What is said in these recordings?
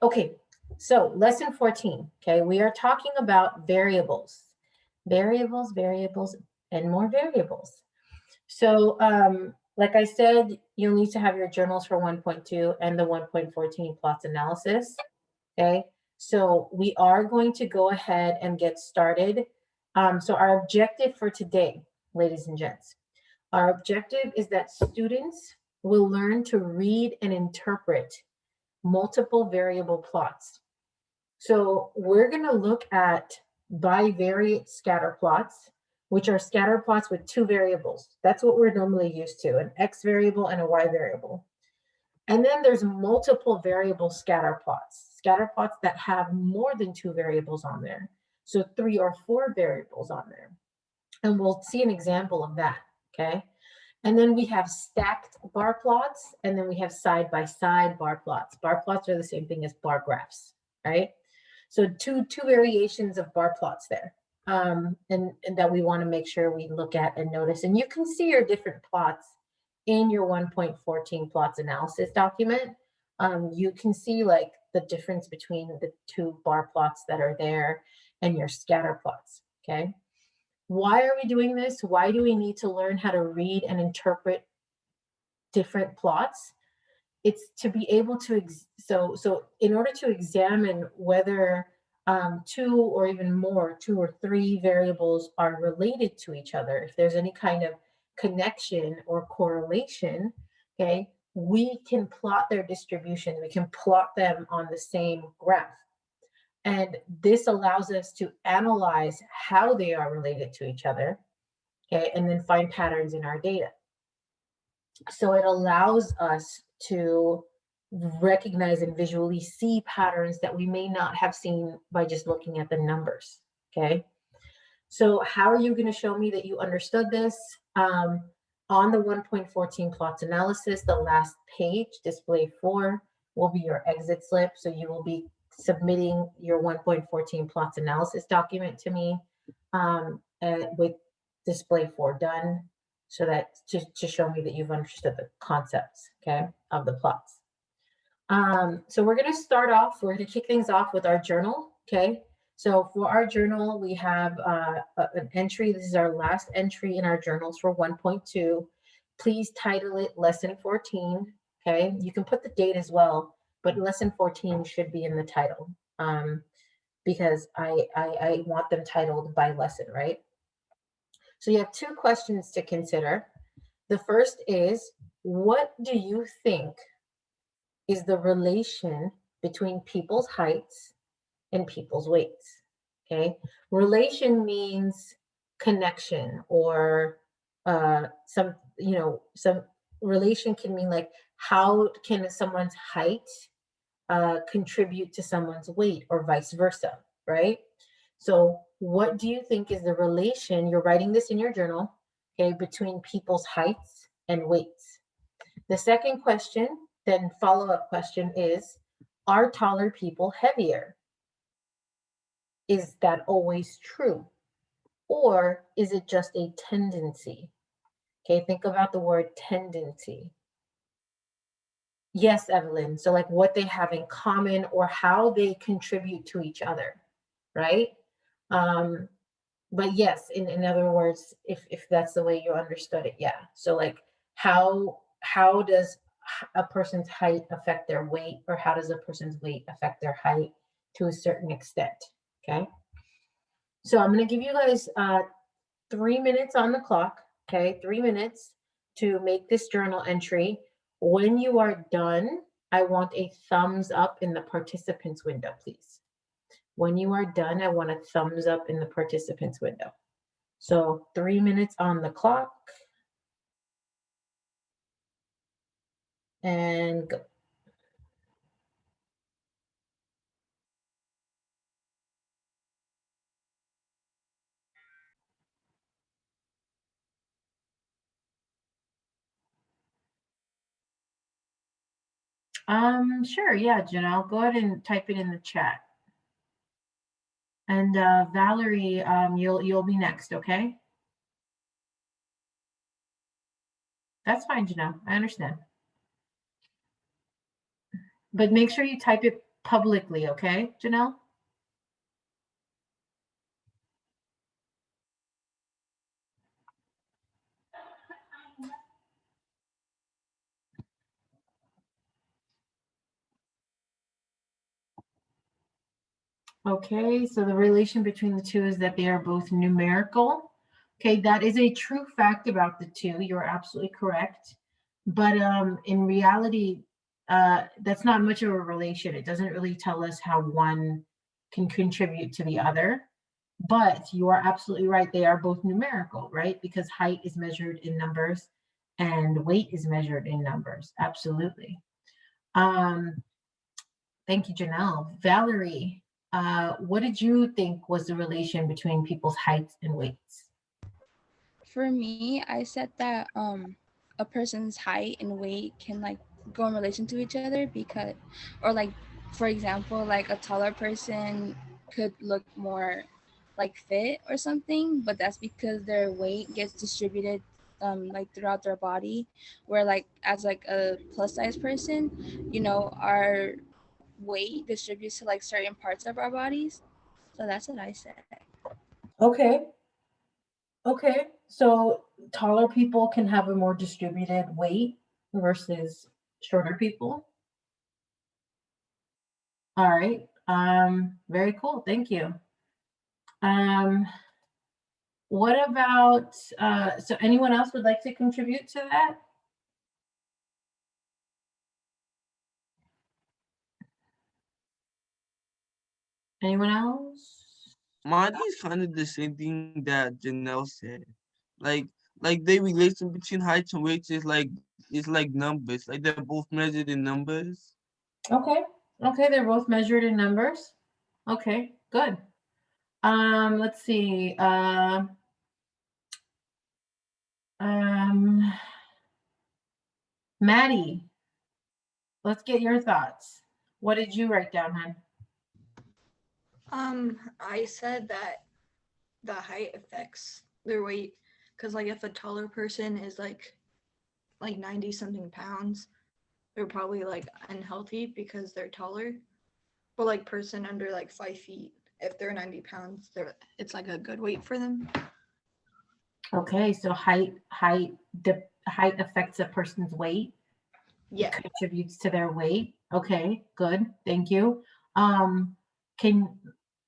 Okay, so lesson 14, okay, we are talking about variables, variables, and more variables. So like I said, you'll need to have your journals for 1.2 and the 1.14 plots analysis, okay? So we are going to go ahead and get started. So our objective for today, ladies and gents, our objective is that students will learn to read and interpret multiple variable plots. So we're going to look at bivariate scatter plots, which are scatter plots with two variables. That's what we're normally used to, an X variable and a Y variable. And then there's multiple variable scatter plots that have more than two variables on there. So 3 or 4 variables on there. And we'll see an example of that, okay? And then we have stacked bar plots, and then we have side-by-side bar plots. Bar plots are the same thing as bar graphs, right? So two variations of bar plots there, and that we want to make sure we look at and notice. And you can see your different plots in your 1.14 plots analysis document. You can see like the difference between the two bar plots that are there and your scatter plots, okay? Why are we doing this? Why do we need to learn how to read and interpret different plots? It's to be able to, so in order to examine whether 2 or even more, 2 or 3 variables are related to each other, if there's any kind of connection or correlation, okay, we can plot their distribution. We can plot them on the same graph. And this allows us to analyze how they are related to each other, okay, and then find patterns in our data. So it allows us to recognize and visually see patterns that we may not have seen by just looking at the numbers, okay? So how are you going to show me that you understood this? On the 1.14 plots analysis, the last page, display 4, will be your exit slip. So you will be submitting your 1.14 plots analysis document to me and with display 4 done, so that to show me that you've understood the concepts, okay, of the plots. So we're going to start off, we're going to kick things off with our journal, okay? So for our journal, we have an entry. This is our last entry in our journals for 1.2. Please title it Lesson 14, okay? You can put the date as well, but Lesson 14 should be in the title because I want them titled by lesson, right? So you have 2 questions to consider. The first is, what do you think is the relation between people's heights and people's weights? Okay, relation means connection, or some relation can mean like, how can someone's height contribute to someone's weight, or vice versa, right? So what do you think is the relation, you're writing this in your journal, okay, between people's heights and weights? The second question, then follow-up question, is, are taller people heavier? Is that always true? Or is it just a tendency? Okay, think about the word tendency. Yes, Evelyn. So like what they have in common or how they contribute to each other, right? But yes, in other words, if that's the way you understood it, yeah. So like how does a person's height affect their weight, or how does a person's weight affect their height to a certain extent, okay? So I'm going to give you guys 3 minutes on the clock, okay? 3 minutes to make this journal entry. When you are done, I want a thumbs up in the participants window, please. When you are done, I want a thumbs up in the participants window. So 3 minutes on the clock. And go. Sure, yeah, Janelle, go ahead and type it in the chat. And Valerie, you'll be next, okay? That's fine, Janelle, I understand. But make sure you type it publicly, okay, Janelle? Okay, so the relation between the two is that they are both numerical. Okay, that is a true fact about the two. You're absolutely correct. But in reality, that's not much of a relation. It doesn't really tell us how one can contribute to the other. But you are absolutely right. They are both numerical, right? Because height is measured in numbers and weight is measured in numbers. Absolutely. Um, Thank you, Janelle. Valerie, what did you think was the relation between people's heights and weights? For me, I said that a person's height and weight can like go in relation to each other because, or like for example, like a taller person could look more like fit or something, but that's because their weight gets distributed like throughout their body, where like as like a plus size person, you know, our weight distributes to like certain parts of our bodies. So that's what I said. Okay, okay. So taller people can have a more distributed weight versus shorter people. All right. Very cool. Thank you. Um, what about so anyone else would like to contribute to that? Anyone else? Mine is kind of the same thing that Janelle said. Like like the relation between heights and weights is like numbers. Like they're both measured in numbers. Okay. Okay, they're both measured in numbers. Okay, good. Let's see. Um, Maddie, let's get your thoughts. What did you write down, hon? I said that the height affects their weight because like if a taller person is like 90 something pounds, they're probably like unhealthy because they're taller. But like person under like 5 feet, if they're 90 pounds, it's like a good weight for them. Okay, so the height affects a person's weight. It Yeah. contributes to their weight. Okay, good. Thank you. Can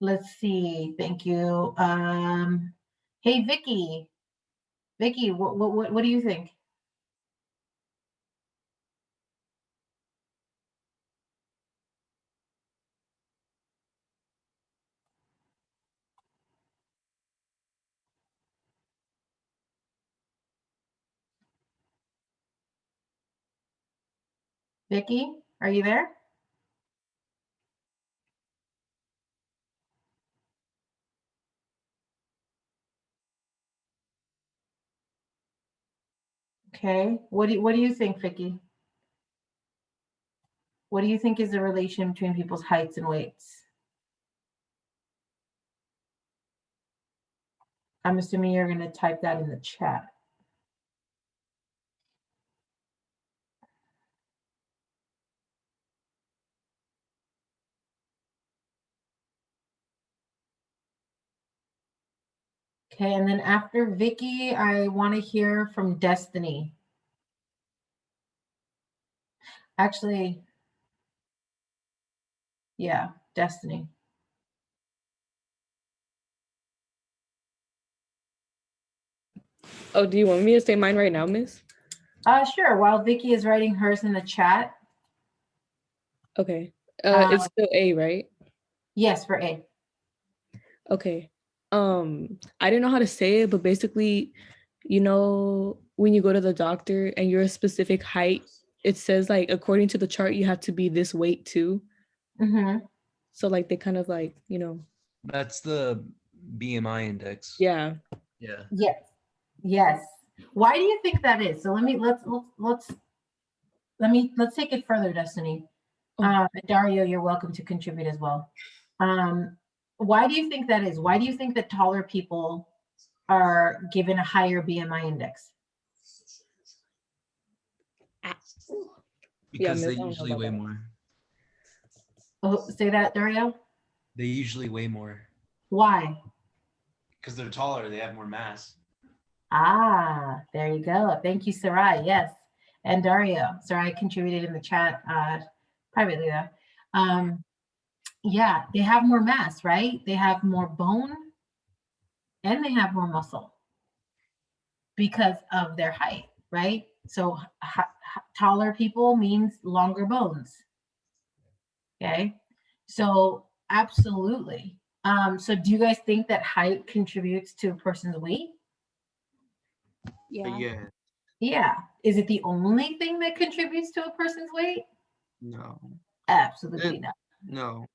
let's see. Thank you. Hey Vicky. Vicky, what do you think? Vicky, are you there? Okay. What do you think, Vicky? What do you think is the relation between people's heights and weights? I'm assuming you're going to type that in the chat. Okay, and then after Vicky, I want to hear from Destiny. Actually, yeah, Destiny. Oh, do you want me to say mine right now, Miss? Sure. While Vicky is writing hers in the chat. Okay. Uh, It's still A, right? yes, for A. Okay. I didn't know how to say it, but basically, you know, when you go to the doctor and you're a specific height, it says like according to the chart you have to be this weight too. Mm-hmm. So like they kind of like, you know. That's the BMI index. Yeah. Yeah. Yes. Yes. Why do you think that is? So let's take it further, Destiny. Dario, you're welcome to contribute as well. Why do you think that is? Why do you think that taller people are given a higher BMI index? Yeah, Because Miss, they I don't know usually about weigh that. more. Oh, say that, Dario. They usually weigh more Why? because they're taller. They have more mass. Ah, there you go. Thank you, Sarai. Yes. And Dario. Sarai contributed in the chat privately though. Yeah, they have more mass, right? They have more bone and they have more muscle because of their height, right? So taller people means longer bones. Okay. So absolutely. So do you guys think that height contributes to a person's weight? Yeah. Yeah. Yeah. Is it the only thing that contributes to a person's weight? No. Absolutely not. No.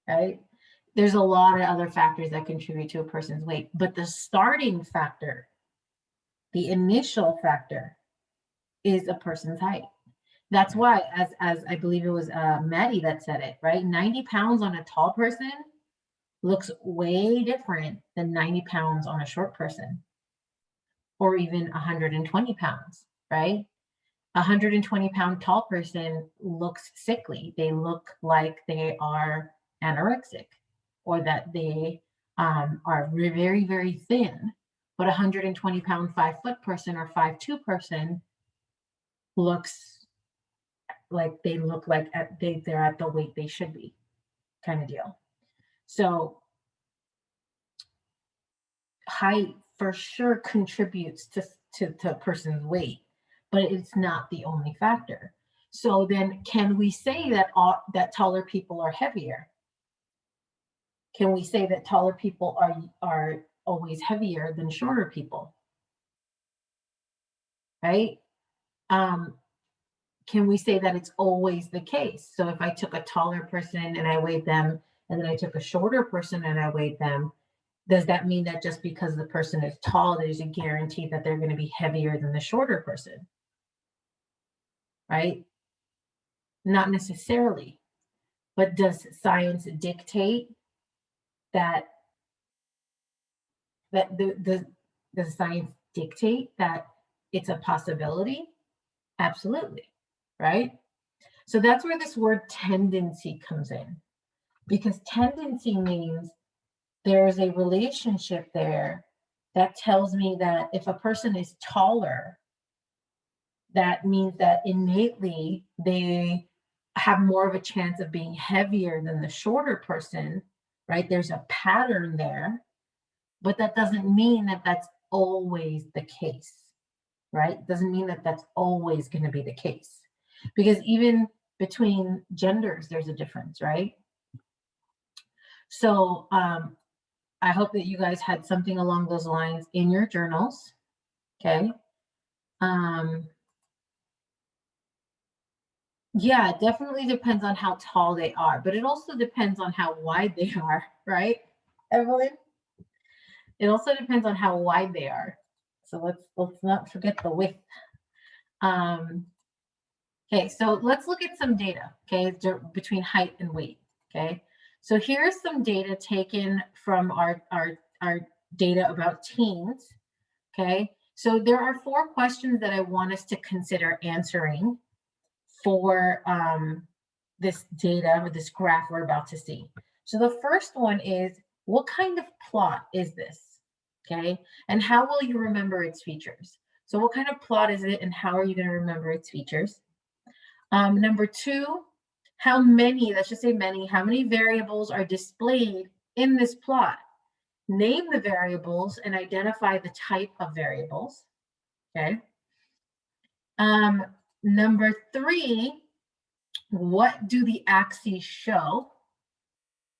Right? There's a lot of other factors that contribute to a person's weight, but the starting factor, the initial factor, is a person's height. That's why, as I believe it was Maddie that said it, right? 90 pounds on a tall person looks way different than 90 pounds on a short person, or even 120 pounds, right? 120-pound tall person looks sickly. They look like they are anorexic, or that they are very, very thin. But 120-pound 5-foot person or 5'2" person looks like they look like they're at the weight they should be, kind of deal. So height for sure contributes to a person's weight, but it's not the only factor. So then can we say that that taller people are heavier? Can we say that taller people are always heavier than shorter people? Right? Can we say that it's always the case? So if I took a taller person and I weighed them, and then I took a shorter person and I weighed them, does that mean that just because the person is tall, there's a guarantee that they're going to be heavier than the shorter person? Right? Not necessarily. But does science dictate that does science dictate that it's a possibility? Absolutely. Right? So that's where this word tendency comes in, because tendency means there's a relationship there that tells me that if a person is taller, that means that innately they have more of a chance of being heavier than the shorter person, right? There's a pattern there, but that doesn't mean that that's always the case, right? Doesn't mean that that's always going to be the case, because even between genders, there's a difference, right? So I hope that you guys had something along those lines in your journals, okay? Yeah, it definitely depends on how tall they are, but it also depends on how wide they are, right, Evelyn? It also depends on how wide they are. So let's not forget the width. Okay, so let's look at some data, okay, between height and weight, okay? So here's some data taken from our data about teens, okay? So there are 4 questions that I want us to consider answering for this data or this graph we're about to see. So the first one is, what kind of plot is this, okay? And how will you remember its features? So what kind of plot is it and how are you going to remember its features? Number 2, how many, let's just say many, how many variables are displayed in this plot? Name the variables and identify the type of variables, okay? Number 3, what do the axes show?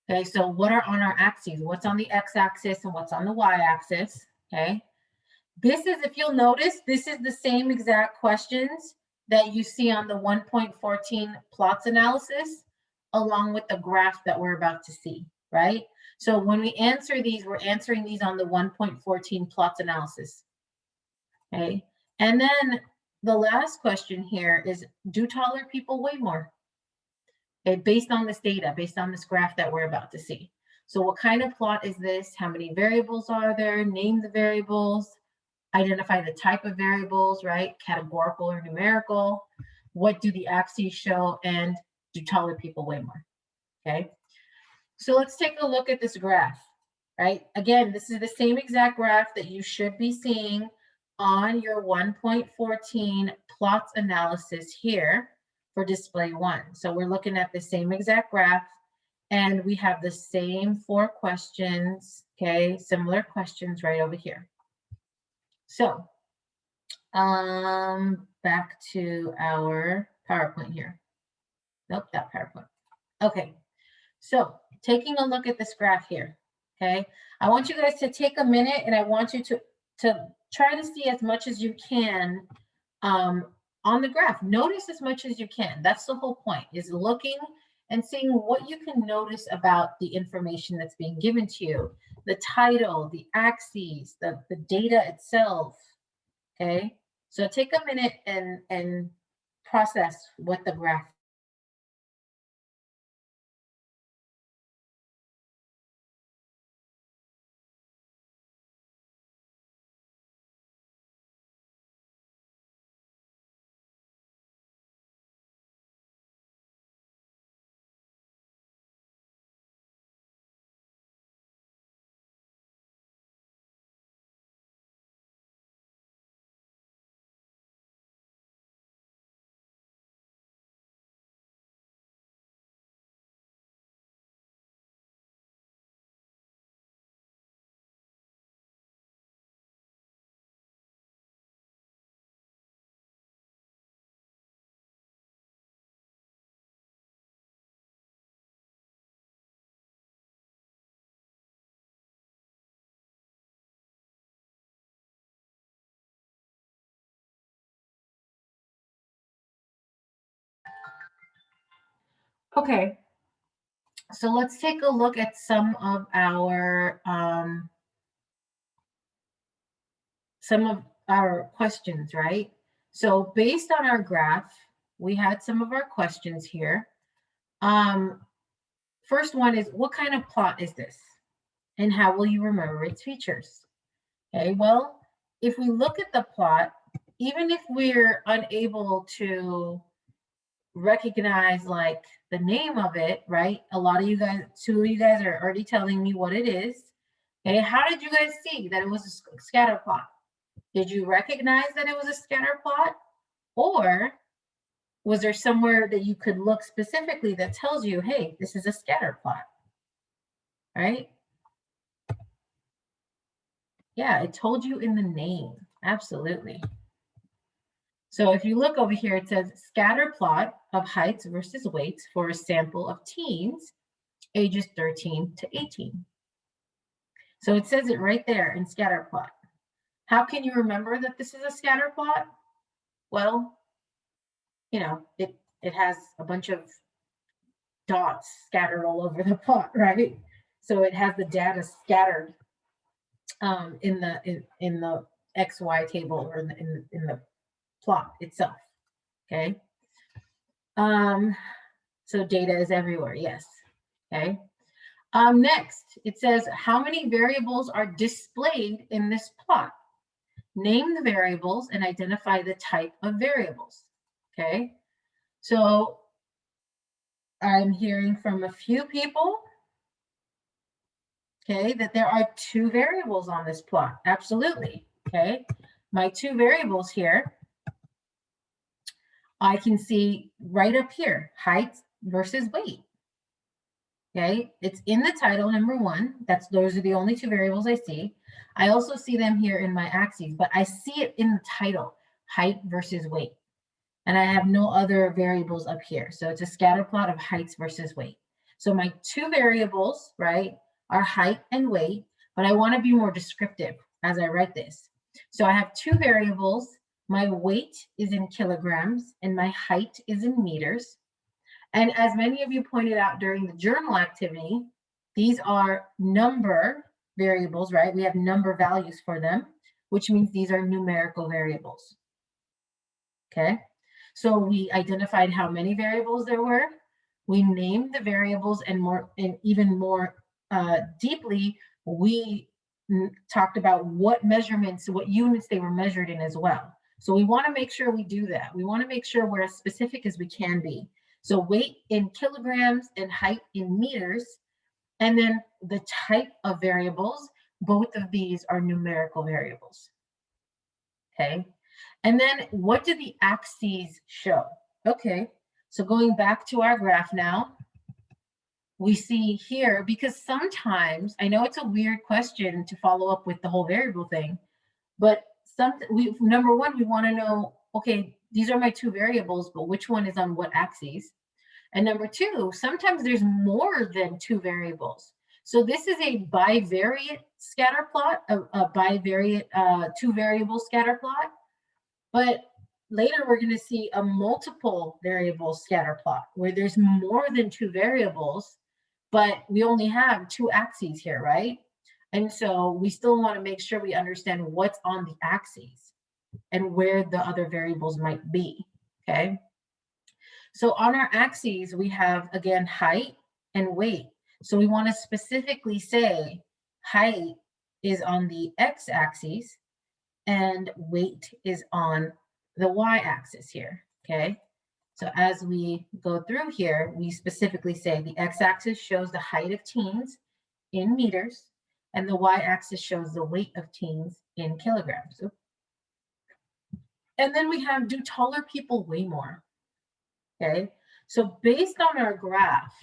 Okay, so what are on our axes? What's on the x-axis and what's on the y-axis, okay? This is, if you'll notice, this is the same exact questions that you see on the 1.14 plots analysis, along with the graph that we're about to see, right? So when we answer these, we're answering these on the 1.14 plots analysis, okay? And then the last question here is, do taller people weigh more? Okay, based on this data, based on this graph that we're about to see. So what kind of plot is this? How many variables are there? Name the variables. Identify the type of variables, right? Categorical or numerical. What do the axes show? And do taller people weigh more? Okay, so let's take a look at this graph, right? Again, this is the same exact graph that you should be seeing on your 1.14 plots analysis here for display 1. So we're looking at the same exact graph, and we have the same 4 questions, okay? Similar questions right over here. So back to our PowerPoint here. Nope, that PowerPoint. Okay, so taking a look at this graph here, okay? I want you guys to take a minute, and I want you to try to see as much as you can on the graph. Notice as much as you can. That's the whole point, is looking and seeing what you can notice about the information that's being given to you. The title, the axes, the data itself, okay? So take a minute and process what the graph. Okay, so let's take a look at some of our questions, right? So based on our graph, we had some of our questions here. First one is, what kind of plot is this? And how will you remember its features? Okay, well, if we look at the plot, even if we're unable to recognize like the name of it, right? A lot of you guys, 2 of you guys are already telling me what it is. Okay, how did you guys see that it was a scatter plot? Did you recognize that it was a scatter plot? Or was there somewhere that you could look specifically that tells you, hey, this is a scatter plot, right? Yeah, it told you in the name, absolutely. So if you look over here, it says scatter plot of heights versus weights for a sample of teens, ages 13 to 18. So it says it right there in scatter plot. How can you remember that this is a scatter plot? Well, you know, it has a bunch of dots scattered all over the plot, right? So it has the data scattered in the XY table, or in the plot itself. Okay. So data is everywhere, yes. Okay. Next, it says how many variables are displayed in this plot? Name the variables and identify the type of variables. Okay. So I'm hearing from a few people, okay, that there are 2 variables on this plot. Absolutely. Okay. My 2 variables here, I can see right up here, height versus weight. Okay, it's in the title, number 1. Those are the only 2 variables I see. I also see them here in my axes, but I see it in the title, height versus weight. And I have no other variables up here. So it's a scatter plot of heights versus weight. So my 2 variables, right, are height and weight, but I want to be more descriptive as I write this. So I have 2 variables. My weight is in kilograms and my height is in meters. And as many of you pointed out during the journal activity, these are number variables, right? We have number values for them, which means these are numerical variables. Okay, so we identified how many variables there were. We named the variables, and even more deeply, we talked about what measurements, what units they were measured in as well. So we want to make sure we do that. We want to make sure we're as specific as we can be. So weight in kilograms and height in meters. And then the type of variables, both of these are numerical variables. Okay. And then what do the axes show? Okay. So going back to our graph now, we see here, because sometimes, I know it's a weird question to follow up with the whole variable thing, but number one, we want to know, okay, these are my two variables, but which one is on what axes? And number two, sometimes there's more than two variables. So this is a bivariate scatter plot, a bivariate two variable scatter plot. But later we're going to see a multiple variable scatter plot where there's more than two variables, but we only have two axes here, right? And so we still want to make sure we understand what's on the axes and where the other variables might be, okay? So on our axes, we have, again, height and weight. So we want to specifically say height is on the x-axis and weight is on the y-axis here, okay? So as we go through here, we specifically say the x-axis shows the height of teens in meters, and the y-axis shows the weight of teens in kilograms. And then we have, do taller people weigh more? Okay, so based on our graph,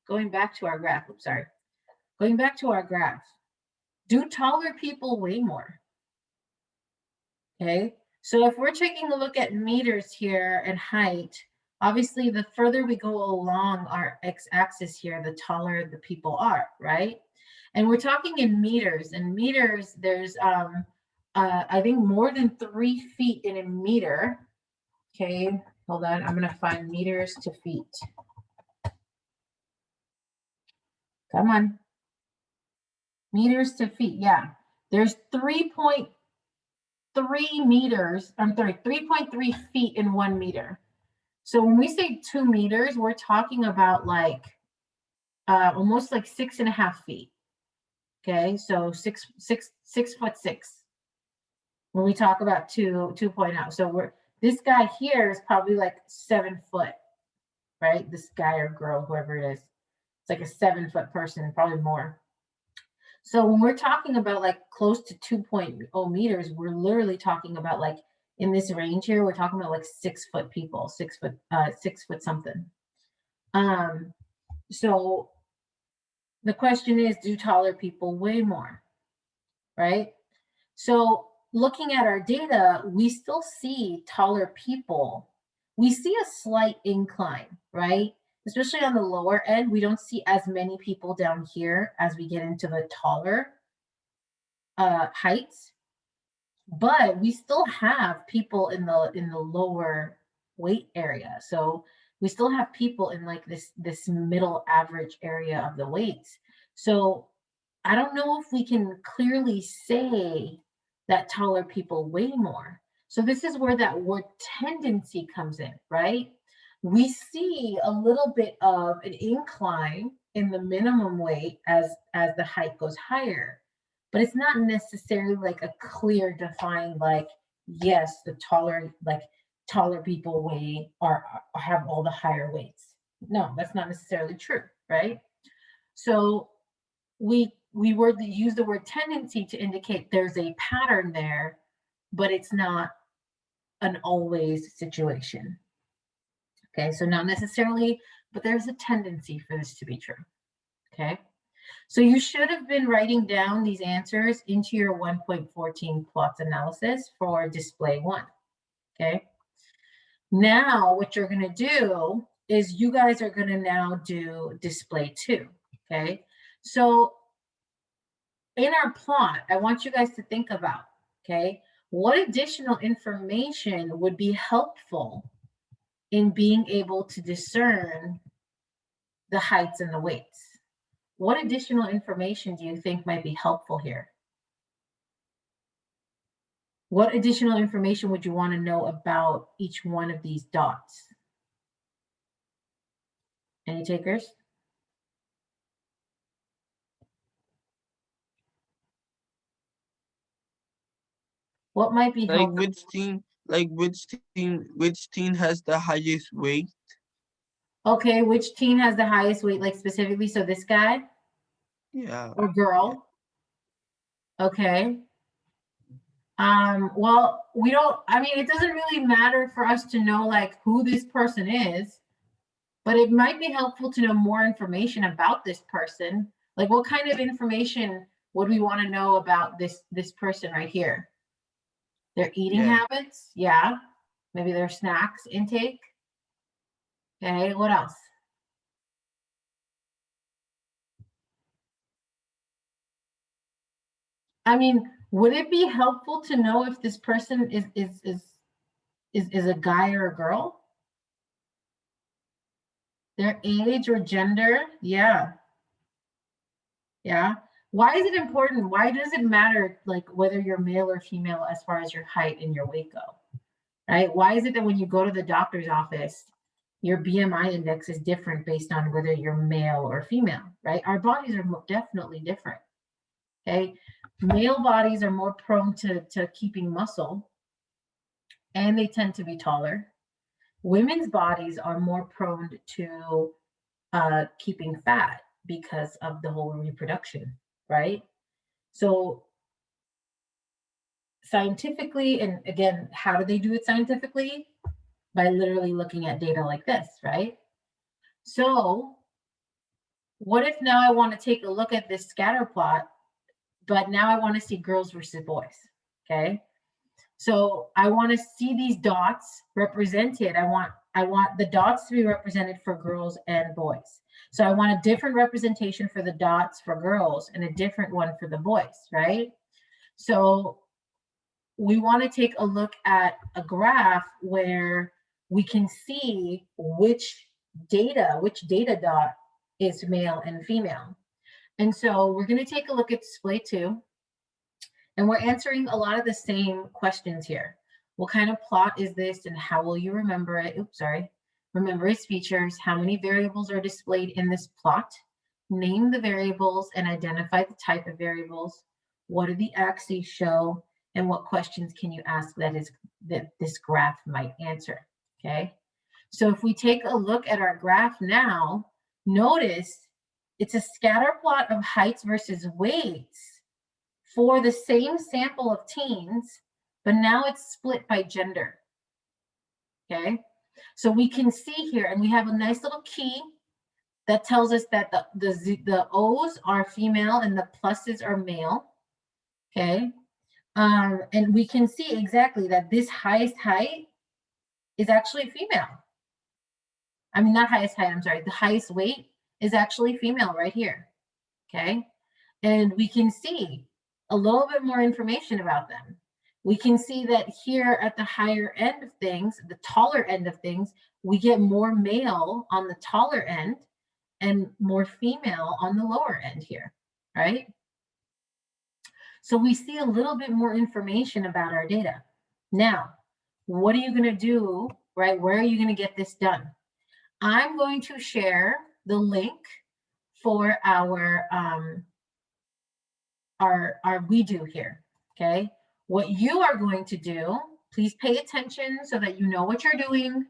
going back to our graph, do taller people weigh more? Okay, so if we're taking a look at meters here and height, obviously the further we go along our x-axis here, the taller the people are, right? And we're talking in meters, and meters, there's I think more than 3 feet in a meter. Okay, hold on, I'm gonna find meters to feet. Come on. Meters to feet, yeah. There's 3.3 meters, 3.3 feet in 1 meter. So when we say 2 meters, we're talking about like almost like 6.5 feet. Okay, so 6'6" when we talk about 2.0. So this guy here is probably like 7 foot, right? This guy or girl, whoever it is. It's like a 7 foot person, probably more. So when we're talking about like close to 2.0 meters, we're literally talking about like in this range here, we're talking about like 6 foot people, 6 foot something. So the question is, do taller people weigh more, right? So looking at our data, we still see taller people. We see a slight incline, right? Especially on the lower end, we don't see as many people down here as we get into the taller heights, but we still have people in the lower weight area. So we still have people in like this middle average area of the weights. So I don't know if we can clearly say that taller people weigh more. So this is where that word tendency comes in, right? We see a little bit of an incline in the minimum weight as the height goes higher, but it's not necessarily like a clear defined, like, yes, the taller people weigh or have all the higher weights. No, that's not necessarily true, right? So we use the word tendency to indicate there's a pattern there, but it's not an always situation. Okay, so not necessarily, but there's a tendency for this to be true. Okay, so you should have been writing down these answers into your 1.14 plots analysis for display 1. Okay, now what you're going to do is you guys are going to now do display 2. Okay, so in our plot, I want you guys to think about, okay, what additional information would be helpful in being able to discern the heights and the weights? What additional information do you think might be helpful here? What additional information would you want to know about each one of these dots? Any takers? What might be Like helpful? which team has the highest weight? Okay, which teen has the highest weight, like specifically? So this guy Yeah. or girl? Okay. Well, we don't, I mean, it doesn't really matter for us to know like who this person is, but it might be helpful to know more information about this person. Like what kind of information would we want to know about this person right here? Their eating Yeah. habits? Yeah. Maybe their snacks intake. Okay, what else? I mean, would it be helpful to know if this person is a guy or a girl? Their age or gender? Yeah. Yeah. Why is it important? Why does it matter like whether you're male or female as far as your height and your weight go? Right? Why is it that when you go to the doctor's office, your BMI index is different based on whether you're male or female, right? Our bodies are definitely different. Okay. Male bodies are more prone to keeping muscle and they tend to be taller. Women's bodies are more prone to keeping fat because of the whole reproduction, right? So scientifically, and again, how do they do it scientifically? By literally looking at data like this, right? So what if now I want to take a look at this scatter plot, but now I want to see girls versus boys, okay? So I want to see these dots represented. I want the dots to be represented for girls and boys. So I want a different representation for the dots for girls and a different one for the boys, right? So we want to take a look at a graph where we can see which data dot is male and female. And so we're going to take a look at display 2. And we're answering a lot of the same questions here. What kind of plot is this and how will you remember it? Oops, sorry. Remember its features. How many variables are displayed in this plot? Name the variables and identify the type of variables. What do the axes show? And what questions can you ask that this graph might answer? Okay. So if we take a look at our graph now, notice it's a scatter plot of heights versus weights for the same sample of teens, but now it's split by gender. Okay, so we can see here, and we have a nice little key that tells us that the O's are female and the pluses are male. Okay, and we can see exactly that this highest height is actually female. I mean, not highest height, I'm sorry, the highest weight is actually female right here. Okay, and we can see a little bit more information about them. We can see that here at the higher end of things, the taller end of things, we get more male on the taller end and more female on the lower end here, right? So we see a little bit more information about our data. Now, what are you going to do, right? Where are you going to get this done? I'm going to share the link for our we do here, okay? What you are going to do, please pay attention so that you know what you're doing,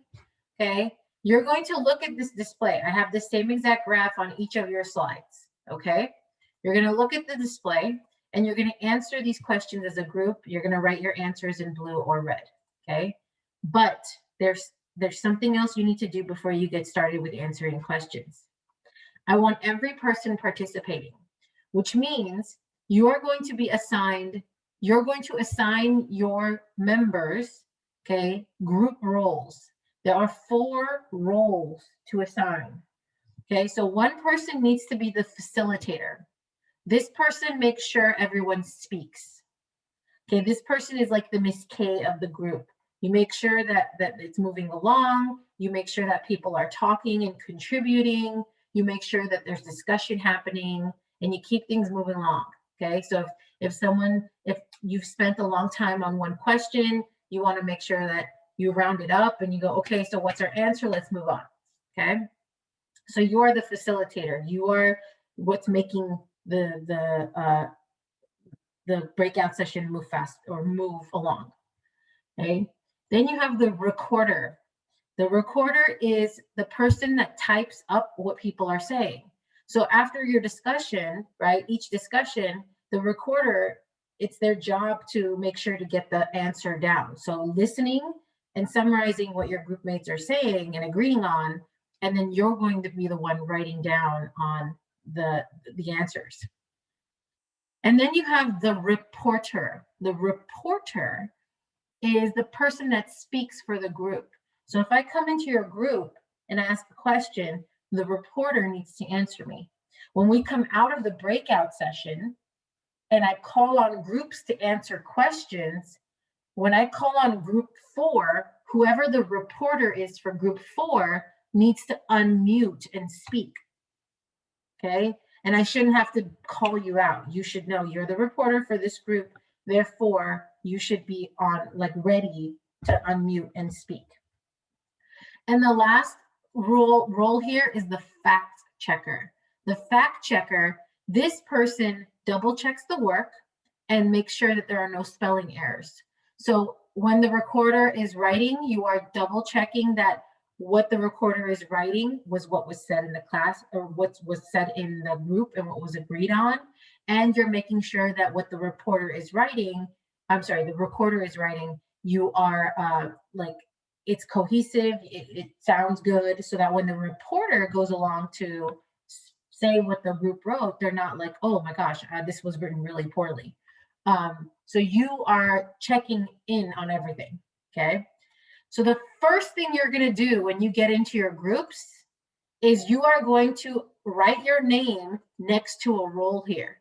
okay? You're going to look at this display. I have the same exact graph on each of your slides, okay? You're gonna look at the display and you're gonna answer these questions as a group. You're gonna write your answers in blue or red, okay? But there's something else you need to do before you get started with answering questions. I want every person participating, which means you're going to assign your members, okay, group roles. There are 4 roles to assign. Okay, so one person needs to be the facilitator. This person makes sure everyone speaks. Okay, this person is like the Miss K of the group. You make sure that it's moving along. You make sure that people are talking and contributing. You make sure that there's discussion happening and you keep things moving along. Okay, so if you've spent a long time on one question, you want to make sure that you round it up and you go, okay, so what's our answer? Let's move on. Okay, so you are the facilitator. You are what's making the breakout session move fast or move along. Okay, then you have the recorder. The recorder is the person that types up what people are saying. So after your discussion, right, each discussion, the recorder, it's their job to make sure to get the answer down. So listening and summarizing what your group mates are saying and agreeing on, and then you're going to be the one writing down on the answers. And then you have the reporter. The reporter is the person that speaks for the group. So if I come into your group and ask a question, the reporter needs to answer me. When we come out of the breakout session and I call on groups to answer questions, when I call on group 4, whoever the reporter is for group 4 needs to unmute and speak. Okay? And I shouldn't have to call you out. You should know you're the reporter for this group. Therefore, you should be on, like, ready to unmute and speak. And the last role here is the fact checker. The fact checker, this person double checks the work and makes sure that there are no spelling errors. So when the recorder is writing, you are double checking that what the recorder is writing was what was said in the class, or what was said in the group and what was agreed on. And you're making sure that what the reporter is writing, the recorder is writing, you are like, it's cohesive, it sounds good, so that when the reporter goes along to say what the group wrote, they're not like, oh my gosh, this was written really poorly. So you are checking in on everything, okay? So the first thing you're going to do when you get into your groups is you are going to write your name next to a role here.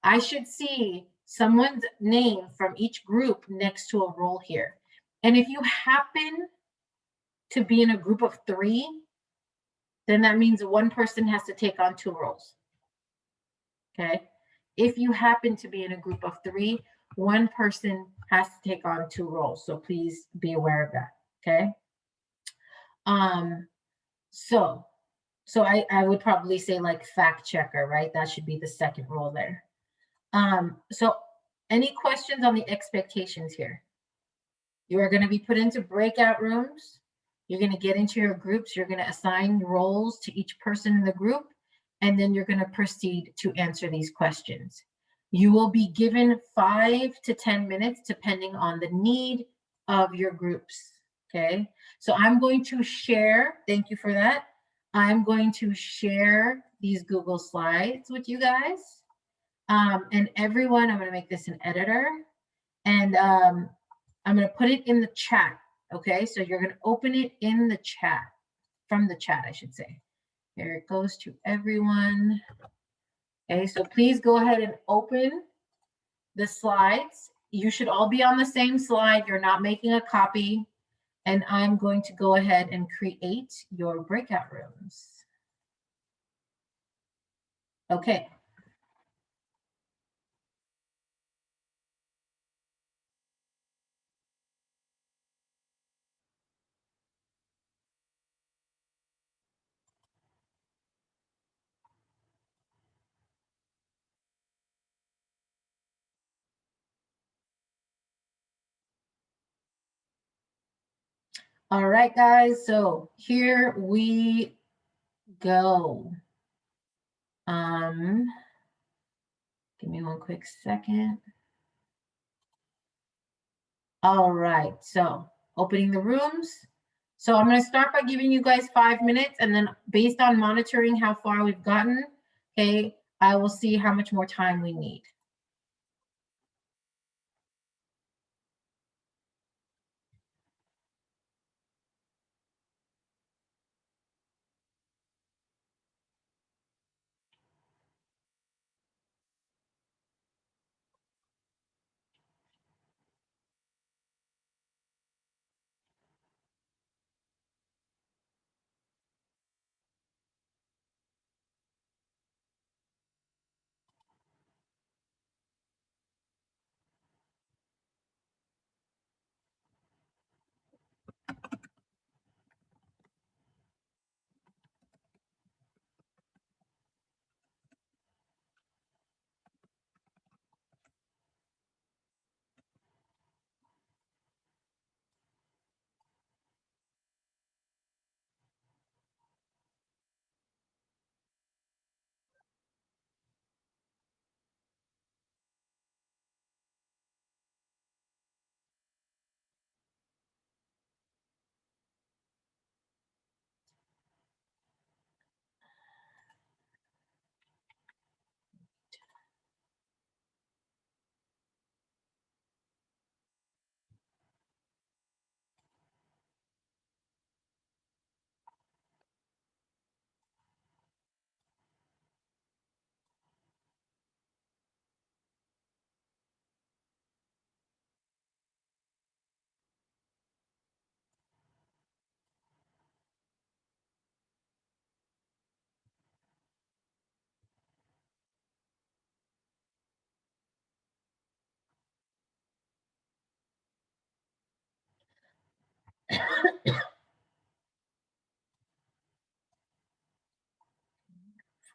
I should see someone's name from each group next to a role here. And if you happen to be in a group of 3, then that means one person has to take on 2 roles. Okay? If you happen to be in a group of 3, one person has to take on 2 roles. So please be aware of that. Okay? So I would probably say like fact checker, right? That should be the second role there. So any questions on the expectations here? You are going to be put into breakout rooms. You're going to get into your groups. You're going to assign roles to each person in the group, and then you're going to proceed to answer these questions. You will be given 5 to 10 minutes, depending on the need of your groups. Okay, so I'm going to share, thank you for that. I'm going to share these Google Slides with you guys. And everyone, I'm going to make this an editor. And I'm going to put it in the chat. Okay, so you're going to open it in the chat, from the chat, I should say. Here it goes to everyone. Okay, so please go ahead and open the slides. You should all be on the same slide. You're not making a copy. And I'm going to go ahead and create your breakout rooms. Okay. All right, guys, so here we go. Give me one quick second. All right, so opening the rooms. So I'm going to start by giving you guys 5 minutes, and then based on monitoring how far we've gotten, okay, I will see how much more time we need.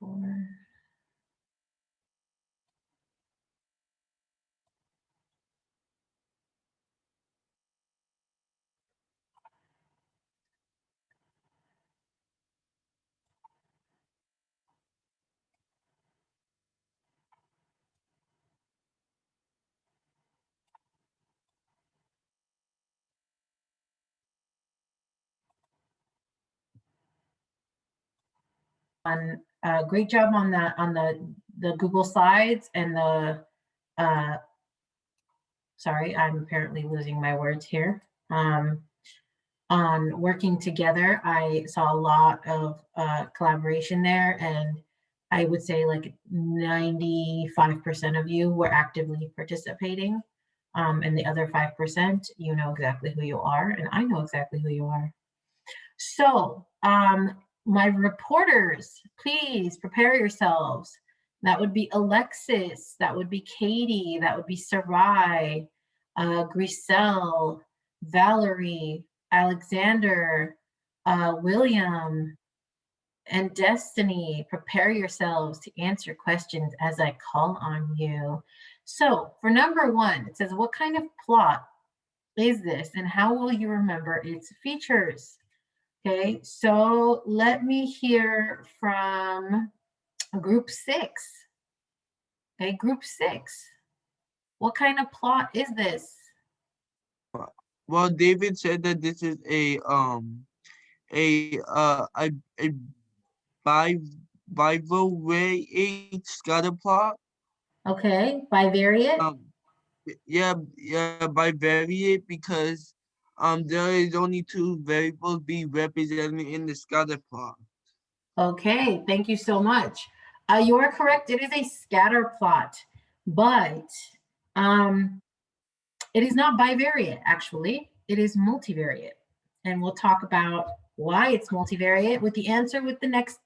4. Great job on the Google Slides and the sorry, I'm apparently losing my words here. On working together, I saw a lot of collaboration there, and I would say like 95% of you were actively participating. And the other 5%, you know exactly who you are, and I know exactly who you are. So, my reporters, please prepare yourselves. That would be Alexis, that would be Katie, that would be Sarai, Grisel, Valerie, Alexander, William, and Destiny. Prepare yourselves to answer questions as I call on you. So for number 1, it says, what kind of plot is this and how will you remember its features? Okay, so let me hear from group 6. Okay, group 6. What kind of plot is this? Well, David said that this is a bi bivariate scatter plot. Okay, bivariate. Yeah, bivariate because there is only 2 variables being represented in the scatter plot. Okay, thank you so much. You are correct. It is a scatter plot, but it is not bivariate, actually. It is multivariate. And we'll talk about why it's multivariate with the answer with the next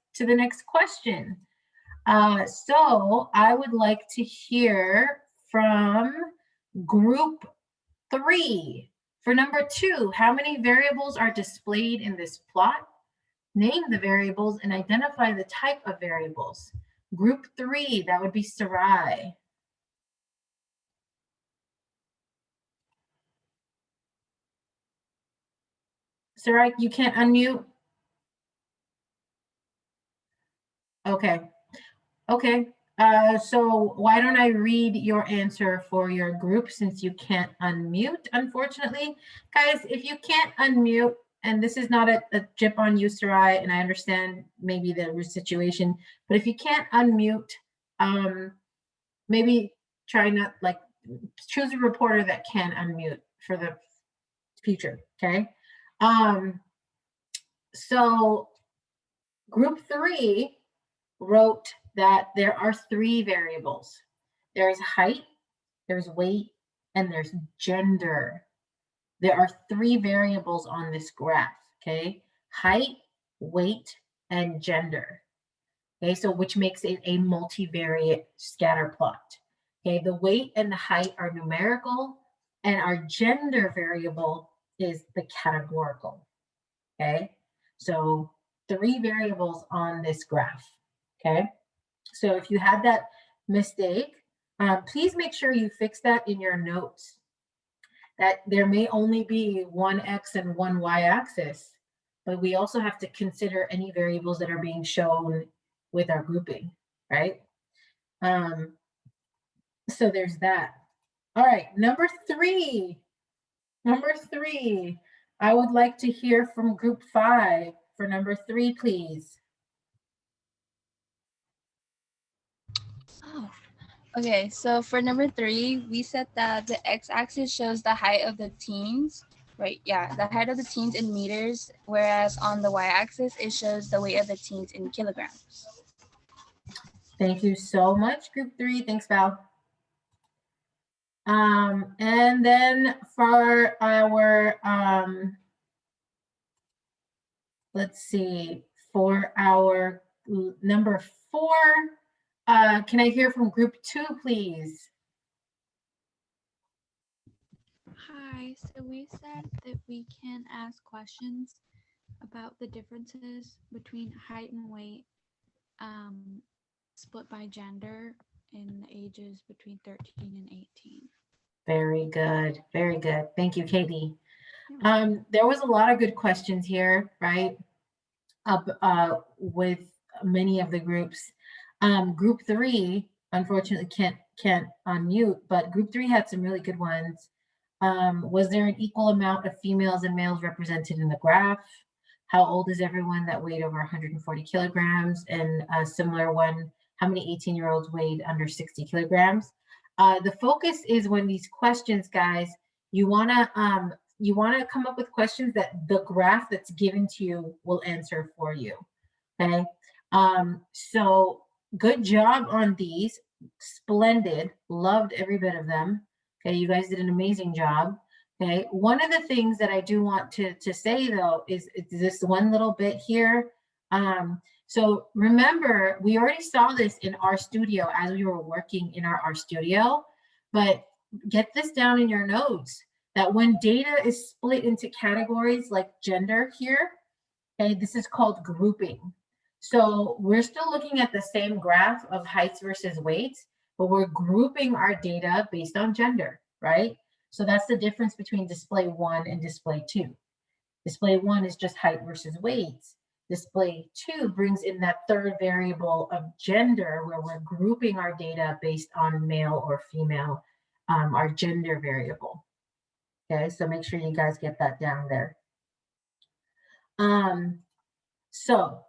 question. So I would like to hear from group 3. For number 2, how many variables are displayed in this plot? Name the variables and identify the type of variables. Group 3, that would be Sarai. Sarai, you can't unmute? Okay. Okay. So why don't I read your answer for your group since you can't unmute, unfortunately. Guys, if you can't unmute, and this is not a jip on you, Sarai, and I understand maybe the situation, but if you can't unmute, maybe try not, like, choose a reporter that can unmute for the future, okay? So group 3 wrote that there are 3 variables. There's height, there's weight, and there's gender. There are 3 variables on this graph, okay? Height, weight, and gender. Okay, so which makes it a multivariate scatter plot. Okay, the weight and the height are numerical, and our gender variable is the categorical. Okay, so 3 variables on this graph. Okay, so if you had that mistake, please make sure you fix that in your notes, that there may only be one X and one Y axis, but we also have to consider any variables that are being shown with our grouping, right? So there's that. All right, number 3. Number 3, I would like to hear from group 5 for number 3, please. Oh, okay. So for number 3, we said that the x-axis shows the height of the teens, right? Yeah, the height of the teens in meters, whereas on the y-axis, it shows the weight of the teens in kilograms. Thank you so much, group 3. Thanks, Val. And then for our, let's see, for our number 4, can I hear from group 2, please? Hi, so we said that we can ask questions about the differences between height and weight split by gender in the ages between 13 and 18. Very good. Very good. Thank you, Katie. Yeah. There was a lot of good questions here, right? With many of the groups. Group 3, unfortunately, can't unmute, but group 3 had some really good ones. Was there an equal amount of females and males represented in the graph? How old is everyone that weighed over 140 kilograms? And a similar one, how many 18-year-olds weighed under 60 kilograms? The focus is when these questions, guys, you wanna come up with questions that the graph that's given to you will answer for you. Okay. So good job on these. Splendid. Loved every bit of them. Okay, you guys did an amazing job. Okay, one of the things that I do want to say though is this one little bit here. So remember, we already saw this in our studio as we were working in our studio, but get this down in your notes that when data is split into categories like gender here, okay, this is called grouping. So we're still looking at the same graph of heights versus weights, but we're grouping our data based on gender, right? So that's the difference between display 1 and display 2. Display 1 is just height versus weights. Display 2 brings in that third variable of gender, where we're grouping our data based on male or female, our gender variable. Okay, so make sure you guys get that down there. So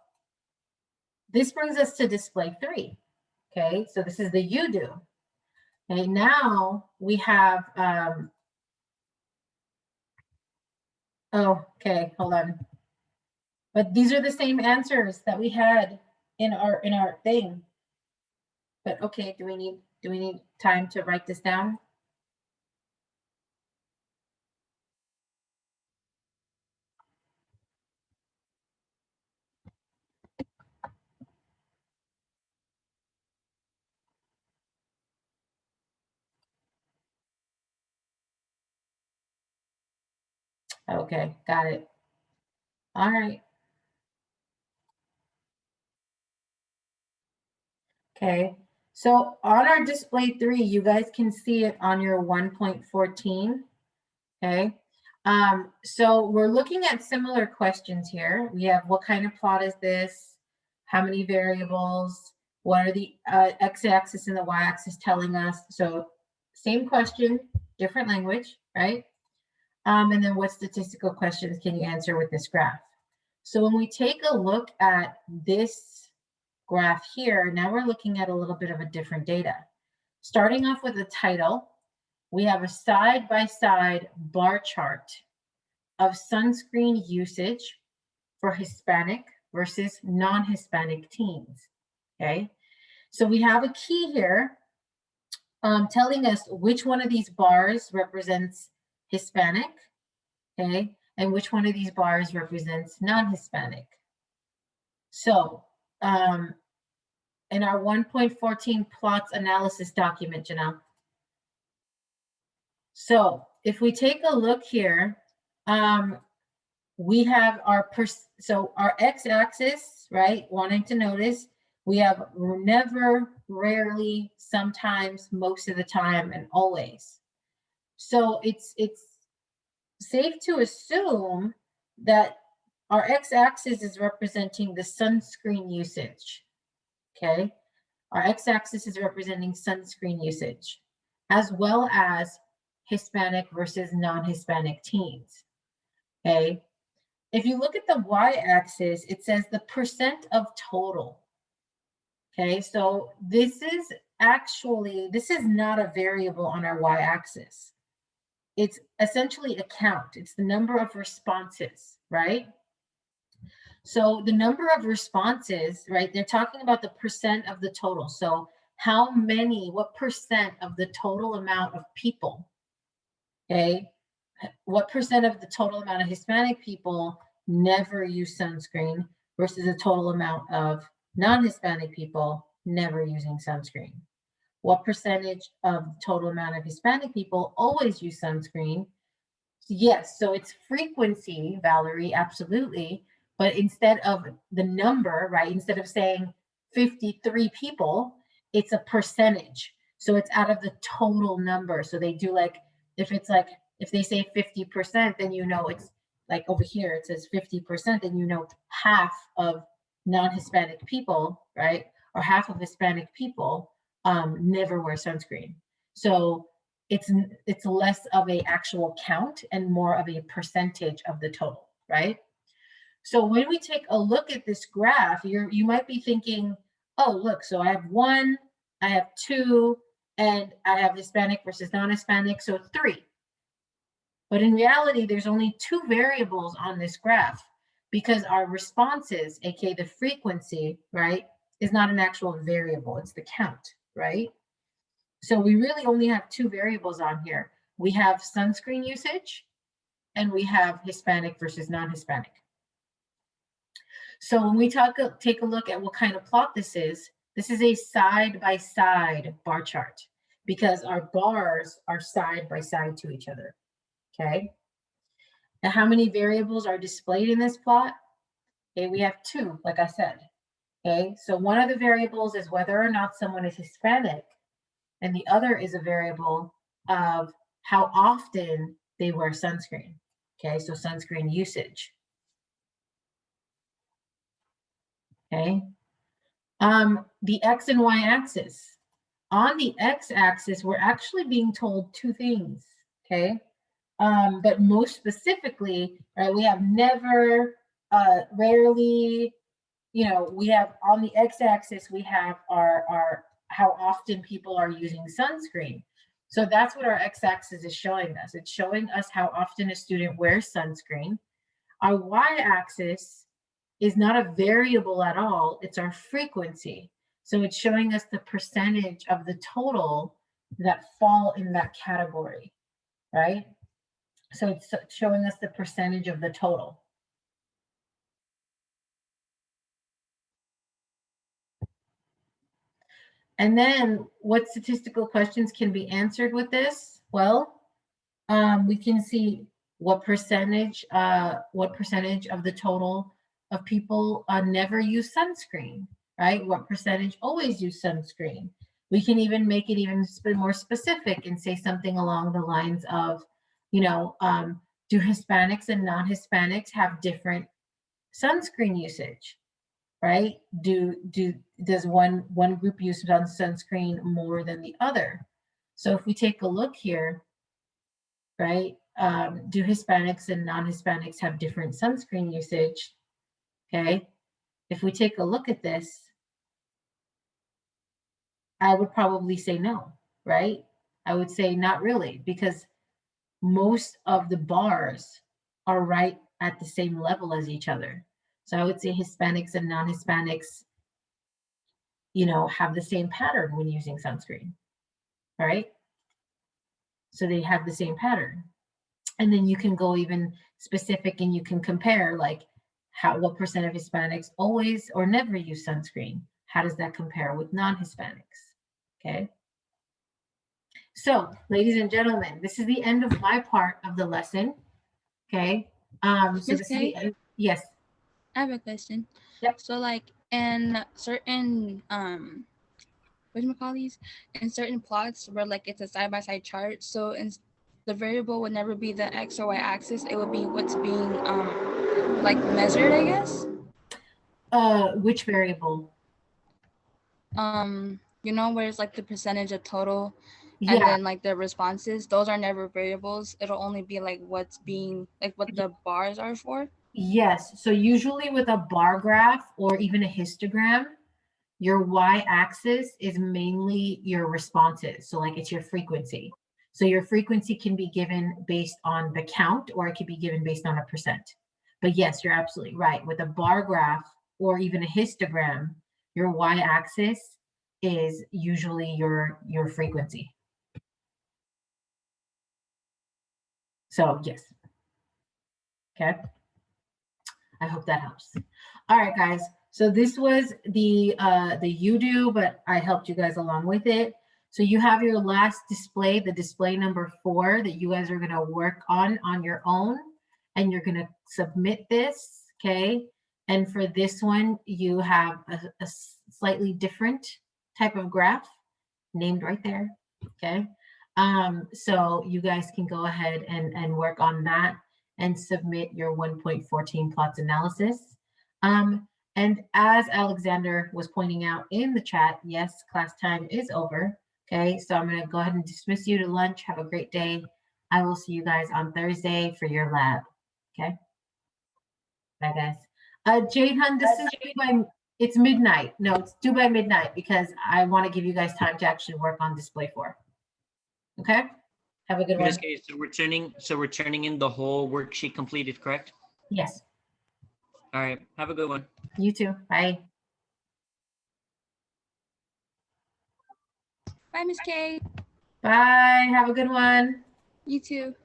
this brings us to display 3. Okay, so this is the you do. Okay, now we have, oh, okay, hold on. But these are the same answers that we had in our thing. But okay, do we need time to write this down? Okay, got it. All right. Okay, so on our display 3, you guys can see it on your 1.14. Okay, so we're looking at similar questions here. We have what kind of plot is this? How many variables? What are the x-axis and the y-axis telling us? So same question, different language, right? And then what statistical questions can you answer with this graph? So when we take a look at this graph here, now we're looking at a little bit of a different data. Starting off with a title, we have a side-by-side bar chart of sunscreen usage for Hispanic versus non-Hispanic teens, okay? So we have a key here telling us which one of these bars represents Hispanic, okay? And which one of these bars represents non-Hispanic. So in our 1.14 plots analysis document, Janelle. So if we take a look here, we have our our x-axis, right? Wanting to notice, we have never, rarely, sometimes, most of the time, and always. So it's safe to assume that our x-axis is representing the sunscreen usage. Okay, our x-axis is representing sunscreen usage, as well as Hispanic versus non-Hispanic teens. Okay, if you look at the y-axis, it says the percent of total. Okay, so this is not a variable on our y-axis. It's essentially a count. It's the number of responses, right? So the number of responses, right? They're talking about the percent of the total. So what percent of the total amount of people, okay? What percent of the total amount of Hispanic people never use sunscreen versus a total amount of non-Hispanic people never using sunscreen? What percentage of the total amount of Hispanic people always use sunscreen? Yes, so it's frequency, Valerie, absolutely. But instead of the number, right, instead of saying 53 people, it's a percentage. So it's out of the total number. So they do like, if they say 50%, then you know it's like over here, it says 50%, then you know half of non-Hispanic people, right? Or half of Hispanic people never wear sunscreen. So it's less of a actual count and more of a percentage of the total, right? So when we take a look at this graph, you might be thinking, oh, look, so I have 1, I have 2, and I have Hispanic versus non-Hispanic, so 3. But in reality, there's only 2 variables on this graph because our responses, aka the frequency, right, is not an actual variable, it's the count, right? So we really only have 2 variables on here. We have sunscreen usage and we have Hispanic versus non-Hispanic. So when we take a look at what kind of plot this is a side-by-side bar chart because our bars are side by side to each other, okay? Now, how many variables are displayed in this plot? Okay, we have 2, like I said, okay? So one of the variables is whether or not someone is Hispanic, and the other is a variable of how often they wear sunscreen, okay? So sunscreen usage. Okay, the X and Y axis. On the X axis, we're actually being told 2 things, okay? But most specifically, right, we have never, rarely, you know, we have on the X axis, we have our how often people are using sunscreen. So that's what our X axis is showing us. It's showing us how often a student wears sunscreen. Our Y axis is not a variable at all, it's our frequency. So it's showing us the percentage of the total that fall in that category, right? So it's showing us the percentage of the total. And then what statistical questions can be answered with this? Well, we can see what percentage of the total of people never use sunscreen, right? What percentage always use sunscreen? We can even make it even more specific and say something along the lines of, you know, do Hispanics and non-Hispanics have different sunscreen usage, right? Does one group use sunscreen more than the other? So if we take a look here, right? Do Hispanics and non-Hispanics have different sunscreen usage? Okay, if we take a look at this, I would probably say no, right? I would say not really, because most of the bars are right at the same level as each other. So I would say Hispanics and non-Hispanics, you know, have the same pattern when using sunscreen, all right? So they have the same pattern. And then you can go even specific and you can compare like what percent of Hispanics always or never use sunscreen. How does that compare with non-Hispanics? Okay. So ladies and gentlemen, this is the end of my part of the lesson. Okay. So Miss this is Kay? the end. Yes. I have a question. Yep. So like in certain these in certain plots where like it's a side-by-side chart, so in the variable would never be the X or Y axis, it would be what's being like measured, I guess. Which variable? You know, where it's like the percentage of total Yeah. and then like the responses, those are never variables. It'll only be like what's being like what the bars are for. Yes. So usually with a bar graph or even a histogram, your y-axis is mainly your responses. So like it's your frequency. So your frequency can be given based on the count or it can be given based on a percent. But yes, you're absolutely right. With a bar graph or even a histogram, your y-axis is usually your frequency. So yes. Okay. I hope that helps. All right, guys. So this was the you do, but I helped you guys along with it. So you have your last display, the display number 4 that you guys are going to work on your own, and you're going to submit this, okay? And for this one, you have a slightly different type of graph named right there, okay? So you guys can go ahead and work on that and submit your 1.14 plots analysis. And as Alexander was pointing out in the chat, yes, class time is over. Okay, so I'm gonna go ahead and dismiss you to lunch. Have a great day. I will see you guys on Thursday for your lab. Okay, bye guys. Jade Hun, this is due by, it's midnight. No, it's due by midnight because I want to give you guys time to actually work on display 4. Okay, have a good one. Okay, so we're turning in the whole worksheet completed, correct? Yes, All right, have a good one. you too. Bye. Bye, Miss K. Bye. Have a good one. You too.